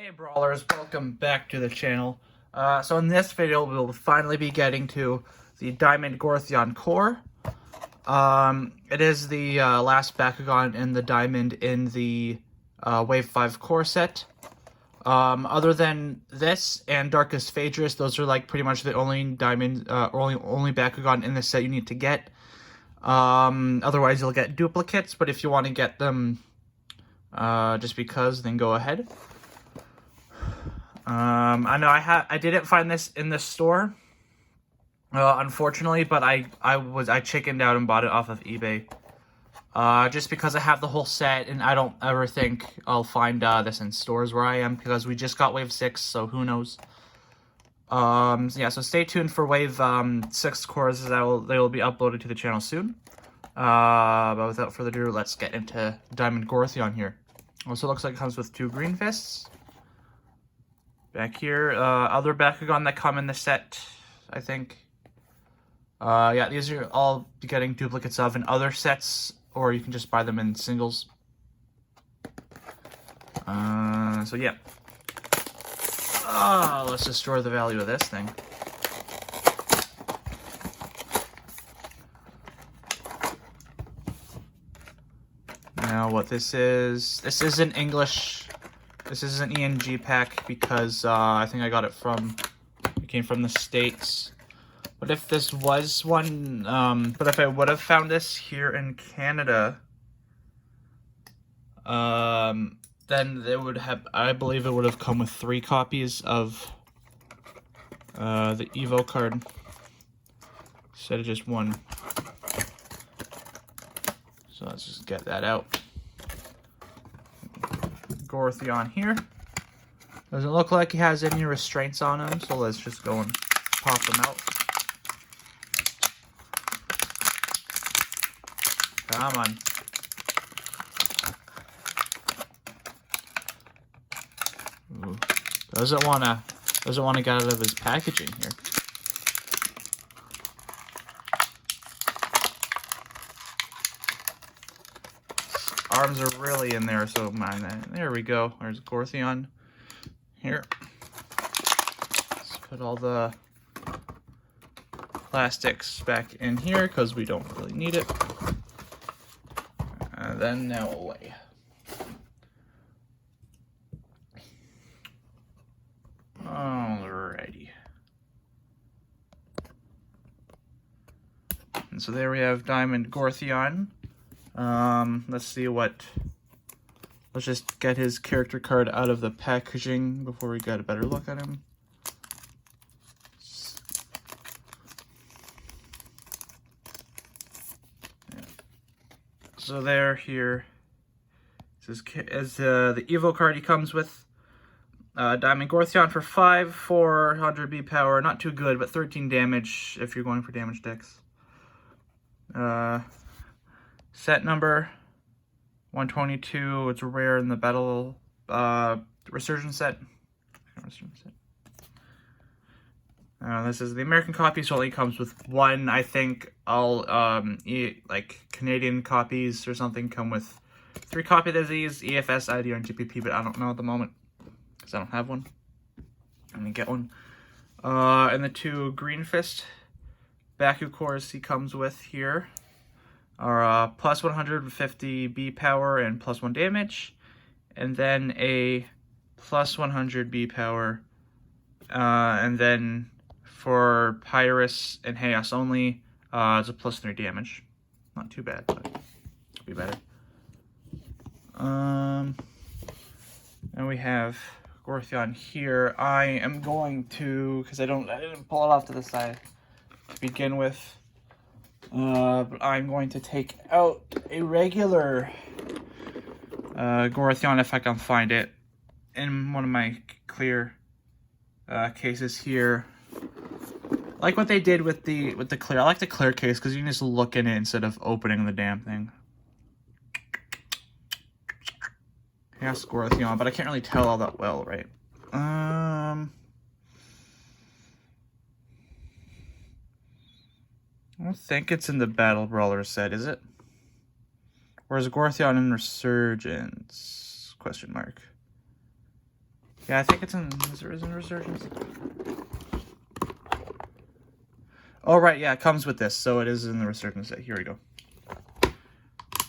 Hey brawlers, welcome back to the channel. So in this video we'll finally be getting to the Diamond Gorthion core. It is the last Bakugan in the Diamond in the Wave 5 core set. Other than this and Darkest Phaedrus, those are like pretty much the only Diamond, only Bakugan in this set you need to get. Otherwise you'll get duplicates, but if you want to get them just because, then go ahead. I know I didn't find this in the store, unfortunately, but I chickened out and bought it off of eBay, just because I have the whole set, and I don't ever think I'll find this in stores where I am, because we just got Wave 6, so who knows. Yeah, so stay tuned for Wave 6 cores, as they will be uploaded to the channel soon. But without further ado, let's get into Diamond Gorthion here. Also looks like it comes with 2 green fists. Back here, other Bakugan that come in the set, I think. Yeah, these are all getting duplicates of in other sets, or you can just buy them in singles. So yeah. Let's destroy the value of this thing. Now what this is an English. This is an ENG pack because I think I got it came from the States. But if this was one, but if I would have found this here in Canada, then they would have, I believe it would have come with 3 copies of the Evo card instead of just 1. So let's just get that out. Gorthion here. Doesn't look like he has any restraints on him, so let's just go and pop him out. Come on. Ooh. Doesn't wanna get out of his packaging here. Arms are really in there, so there we go. There's Gorthion here. Let's put all the plastics back in here because we don't really need it. And then now away. Alrighty. And so there we have Diamond Gorthion. Let's see let's just get his character card out of the packaging before we get a better look at him. Yeah. So here is the Evo card he comes with. Diamond Gorthion for 5, 400 B power, not too good, but 13 damage if you're going for damage decks. Set number 122. It's rare in the battle resurgence set. This is the American copy, so it only comes with 1. I think all like Canadian copies or something come with 3 copies of these, EFS, ID, and GPP, but I don't know at the moment because I don't have one. I'm gonna get one. And the 2 green fist BakuCores he comes with here are plus 150 B power and plus 1 damage, and then a plus 100 B power, and then for Pyrus and Chaos only, it's a plus 3 damage. Not too bad, but it'll be better. And we have Gorthion here. I am going to, because I didn't pull it off to the side to begin with. But I'm going to take out a regular Gorthion if I can find it in one of my clear cases here. Like what they did with the clear. I like the clear case because you can just look in it instead of opening the damn thing. Yes, Gorthion, but I can't really tell all that well, right? I don't think it's in the Battle Brawler set, is it? Or is Gorthion in Resurgence? Question mark. Yeah, I think it's in, is it in Resurgence? Oh, right, yeah, it comes with this, so it is in the Resurgence set. Here we go. So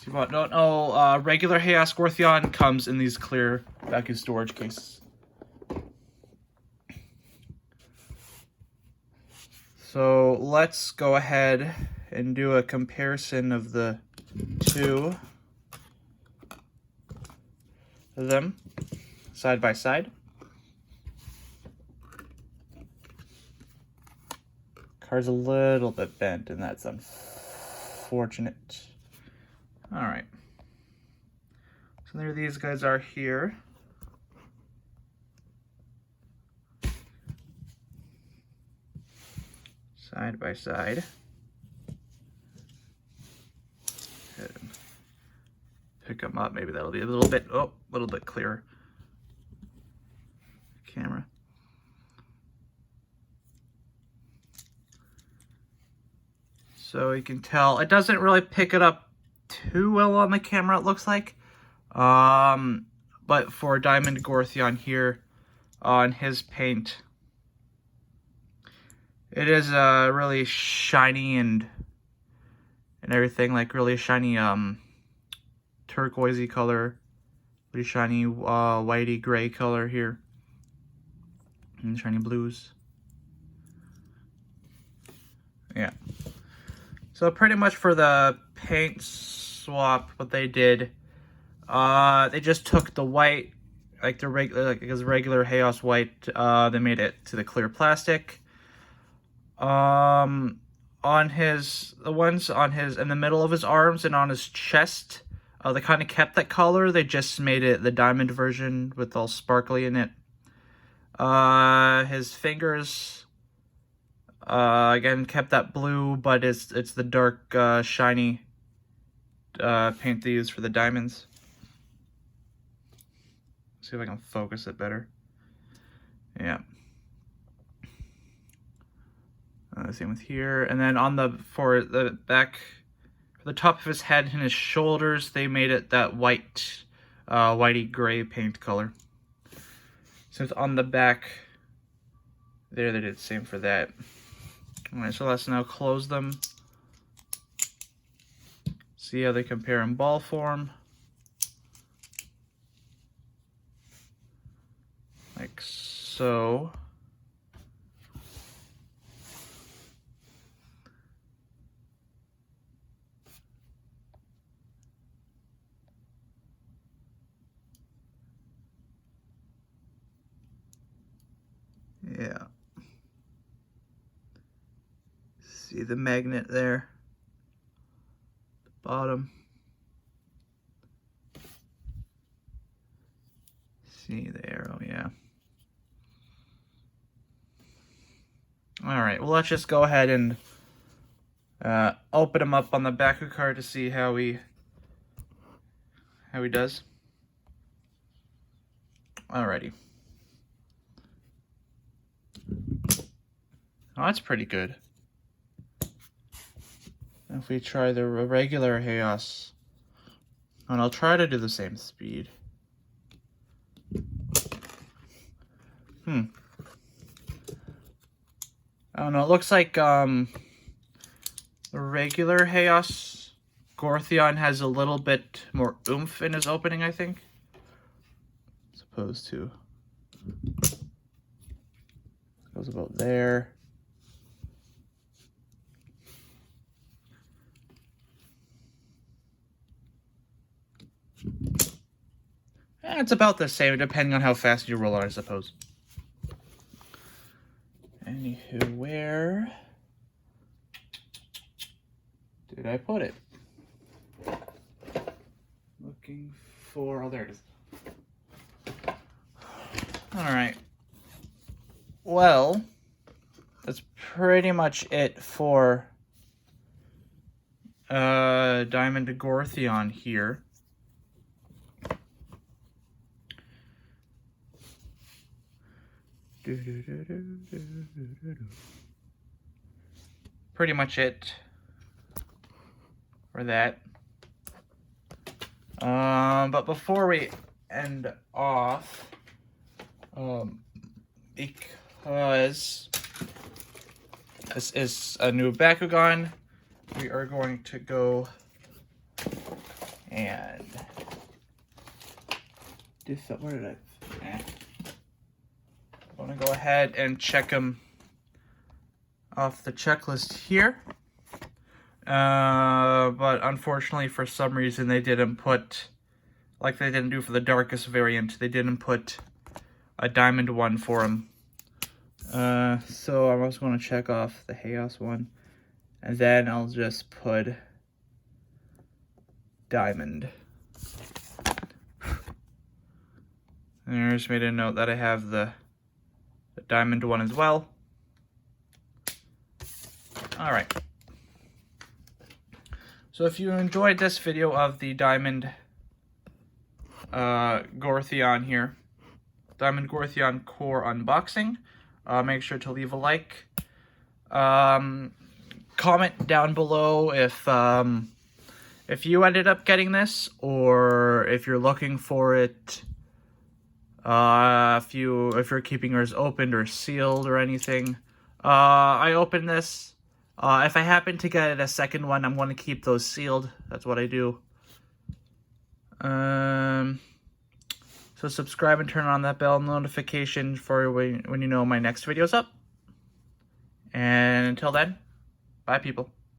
you don't know, regular Chaos Gorthion comes in these clear Baku storage cases. So let's go ahead and do a comparison of the two of them side by side. Card's a little bit bent, and that's unfortunate. All right. So there these guys are here. Side by side. Pick them up. Maybe that'll be a little bit clearer. Camera. So you can tell it doesn't really pick it up too well on the camera, it looks like. But for Diamond Gorthion here on his paint, it is really shiny and everything, like really shiny turquoisey color, really shiny whitey gray color here, and shiny blues. Yeah. So pretty much for the paint swap, what they did, they just took the white, like the regular Chaos white, they made it to the clear plastic. On the ones on his, in the middle of his arms and on his chest, they kind of kept that color. They just made it the diamond version with all sparkly in it. His fingers, again, kept that blue, but it's the dark, shiny paint they use for the diamonds. See if I can focus it better. Yeah. Same with here. And then on for the back, for the top of his head and his shoulders, they made it that white, whitey gray paint color. So it's on the back there, they did the same for that. Alright, so let's now close them. See how they compare in ball form. Like so. Yeah. See the magnet there? The bottom. See the arrow, yeah. Alright, well let's just go ahead and open him up on the BakuCore to see how he does. Alrighty. Oh, that's pretty good. If we try the regular Chaos, and I'll try to do the same speed. I don't know, it looks like the regular Chaos Gorthion has a little bit more oomph in his opening, I think. As opposed to, goes about there. It's about the same, depending on how fast you roll it, I suppose. Anywho, where did I put it? Looking for, oh, there it is. Alright. Well, that's pretty much it for Diamond Gorthion here. Pretty much it for that. But before we end off, Because this is a new Bakugan, we are going to go and do something. Where did I? I want to go ahead and check them off the checklist here. But unfortunately, for some reason, they didn't put, like they didn't do for the darkest variant, they didn't put a diamond one for him. So I was going to check off the Chaos one, and then I'll just put diamond. And I just made a note that I have the diamond one as well. Alright. So if you enjoyed this video of the Diamond Gorthion here, Diamond Gorthion core unboxing, make sure to leave a like. Comment down below if you ended up getting this, or if you're looking for it, if you're keeping yours opened or sealed or anything. I opened this. If I happen to get a second one, I'm going to keep those sealed. That's what I do. So subscribe and turn on that bell notification for when you know my next video's up. And until then, bye people.